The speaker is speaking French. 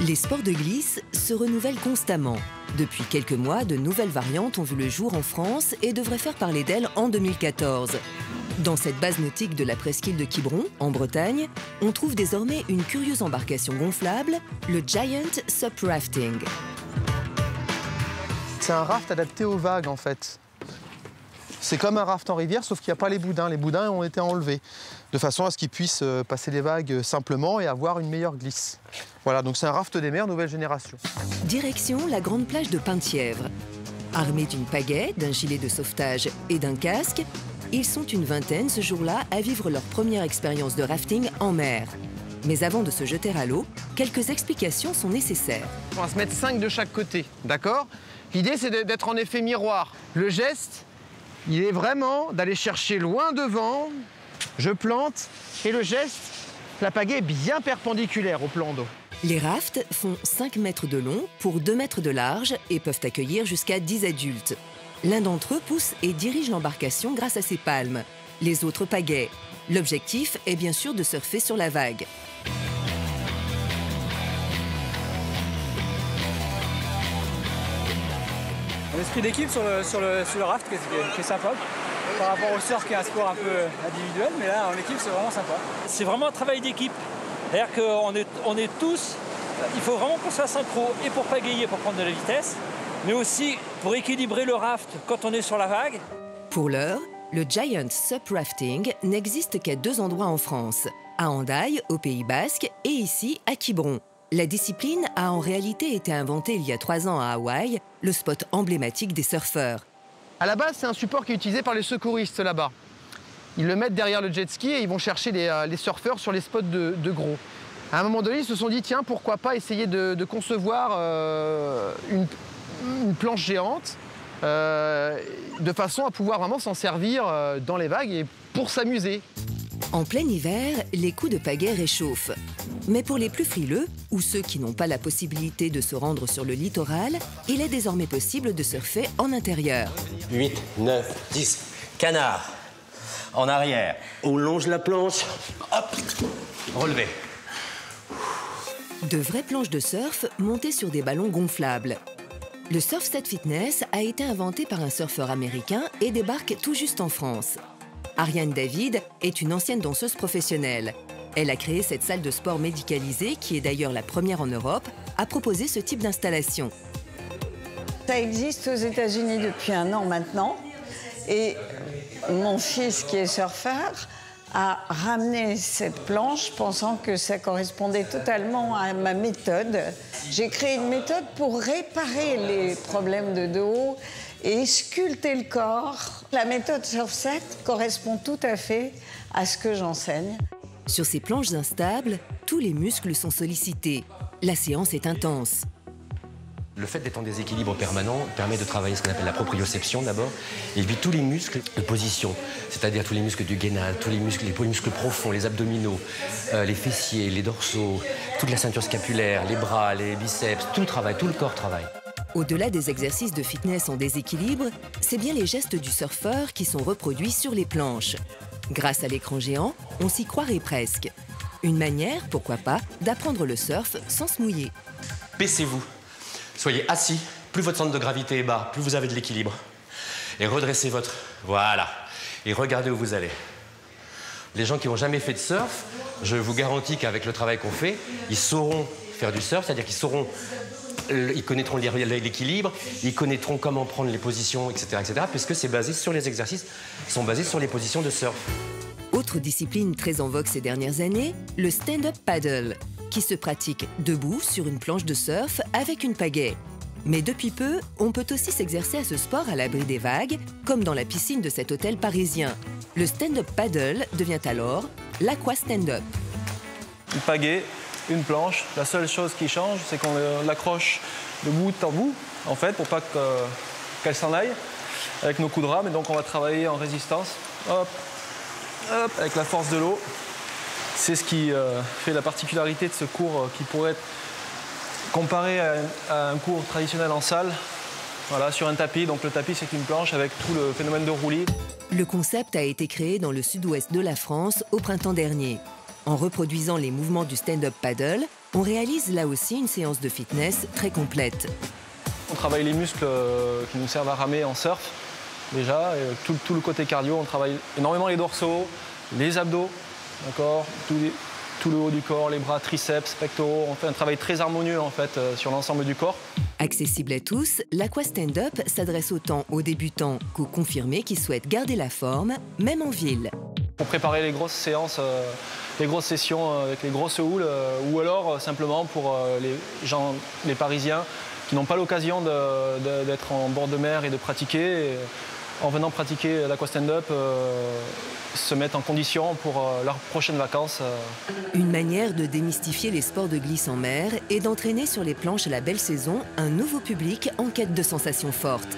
Les sports de glisse se renouvellent constamment. Depuis quelques mois, de nouvelles variantes ont vu le jour en France et devraient faire parler d'elles en 2014. Dans cette base nautique de la presqu'île de Quiberon, en Bretagne, on trouve désormais une curieuse embarcation gonflable, le Giant Sup Rafting. C'est un raft adapté aux vagues, en fait. C'est comme un raft en rivière, sauf qu'il n'y a pas les boudins. Les boudins ont été enlevés, de façon à ce qu'ils puissent passer les vagues simplement et avoir une meilleure glisse. Voilà, donc c'est un raft des mers nouvelle génération. Direction la grande plage de Penthièvre. Armés d'une pagaie, d'un gilet de sauvetage et d'un casque, ils sont une vingtaine ce jour-là à vivre leur première expérience de rafting en mer. Mais avant de se jeter à l'eau, quelques explications sont nécessaires. On va se mettre 5 de chaque côté, d'accord? L'idée, c'est d'être en effet miroir. Le geste, il est vraiment d'aller chercher loin devant, je plante, et le geste, la pagaie est bien perpendiculaire au plan d'eau. Les rafts font 5 mètres de long pour 2 mètres de large et peuvent accueillir jusqu'à 10 adultes. L'un d'entre eux pousse et dirige l'embarcation grâce à ses palmes, les autres pagaies. L'objectif est bien sûr de surfer sur la vague. L'esprit d'équipe sur le raft qui est sympa, par rapport au surf qui est un sport un peu individuel, mais là en équipe c'est vraiment sympa. C'est vraiment un travail d'équipe, c'est-à-dire qu'on est tous, il faut vraiment qu'on soit synchro et pour pagayer, pour prendre de la vitesse, mais aussi pour équilibrer le raft quand on est sur la vague. Pour l'heure, le Giant Sup Rafting n'existe qu'à 2 endroits en France, à Hendaye, au Pays Basque, et ici, à Quiberon. La discipline a en réalité été inventée il y a 3 ans à Hawaï, le spot emblématique des surfeurs. À la base, c'est un support qui est utilisé par les secouristes là-bas. Ils le mettent derrière le jet ski et ils vont chercher les surfeurs sur les spots de gros. À un moment donné, ils se sont dit, tiens, pourquoi pas essayer de concevoir une planche géante de façon à pouvoir vraiment s'en servir dans les vagues et pour s'amuser. En plein hiver, les coups de pagaie réchauffent. Mais pour les plus frileux, ou ceux qui n'ont pas la possibilité de se rendre sur le littoral, il est désormais possible de surfer en intérieur. 8, 9, 10, canard. En arrière. On longe la planche. Hop. Relevé. De vraies planches de surf montées sur des ballons gonflables. Le Surfset Fitness a été inventé par un surfeur américain et débarque tout juste en France. Ariane David est une ancienne danseuse professionnelle. Elle a créé cette salle de sport médicalisée, qui est d'ailleurs la première en Europe, à proposer ce type d'installation. Ça existe aux États-Unis depuis 1 an maintenant. Et mon fils, qui est surfeur, a ramené cette planche pensant que ça correspondait totalement à ma méthode. J'ai créé une méthode pour réparer les problèmes de dos et sculpter le corps. La méthode Surfset correspond tout à fait à ce que j'enseigne. Sur ces planches instables, tous les muscles sont sollicités. La séance est intense. Le fait d'être en déséquilibre permanent permet de travailler ce qu'on appelle la proprioception d'abord, et puis tous les muscles de position, c'est-à-dire tous les muscles du gainal, tous les muscles profonds, les abdominaux, les fessiers, les dorsaux, toute la ceinture scapulaire, les bras, les biceps, tout travaille, tout le corps travaille. Au-delà des exercices de fitness en déséquilibre, c'est bien les gestes du surfeur qui sont reproduits sur les planches. Grâce à l'écran géant, on s'y croirait presque. Une manière, pourquoi pas, d'apprendre le surf sans se mouiller. Baissez-vous, soyez assis, plus votre centre de gravité est bas, plus vous avez de l'équilibre. Et redressez votre... Voilà. Et regardez où vous allez. Les gens qui n'ont jamais fait de surf, je vous garantis qu'avec le travail qu'on fait, ils sauront faire du surf, c'est-à-dire qu'ils connaîtront l'équilibre, ils connaîtront comment prendre les positions, etc., puisque c'est basé sur les exercices qui sont basés sur les positions de surf. Autre discipline très en vogue ces dernières années, le stand-up paddle, qui se pratique debout sur une planche de surf avec une pagaie. Mais depuis peu, on peut aussi s'exercer à ce sport à l'abri des vagues, comme dans la piscine de cet hôtel parisien. Le stand-up paddle devient alors l'aqua stand-up. Une pagaie, une planche, la seule chose qui change, c'est qu'on l'accroche de bout en bout, en fait, pour pas qu'elle s'en aille, avec nos coups de rame. Et donc on va travailler en résistance, hop, hop, avec la force de l'eau. C'est ce qui fait la particularité de ce cours qui pourrait être comparé à un cours traditionnel en salle, voilà, sur un tapis. Donc le tapis, c'est une planche avec tout le phénomène de roulis. Le concept a été créé dans le sud-ouest de la France au printemps dernier. En reproduisant les mouvements du stand-up paddle, On réalise là aussi une séance de fitness très complète. On travaille les muscles qui nous servent à ramer en surf, déjà. Et tout le côté cardio, on travaille énormément les dorsaux, les abdos, d'accord, tout le haut du corps, les bras, triceps, pectoraux. On fait un travail très harmonieux en fait sur l'ensemble du corps. Accessible à tous, l'Aqua Stand-Up s'adresse autant aux débutants qu'aux confirmés qui souhaitent garder la forme, même en ville. Pour préparer les grosses séances, les grosses sessions avec les grosses houles, ou alors simplement pour les Parisiens qui n'ont pas l'occasion d'être en bord de mer et de pratiquer. Et en venant pratiquer l'Aqua Stand-Up, se mettre en condition pour leurs prochaines vacances. Une manière de démystifier les sports de glisse en mer et d'entraîner sur les planches à la belle saison un nouveau public en quête de sensations fortes.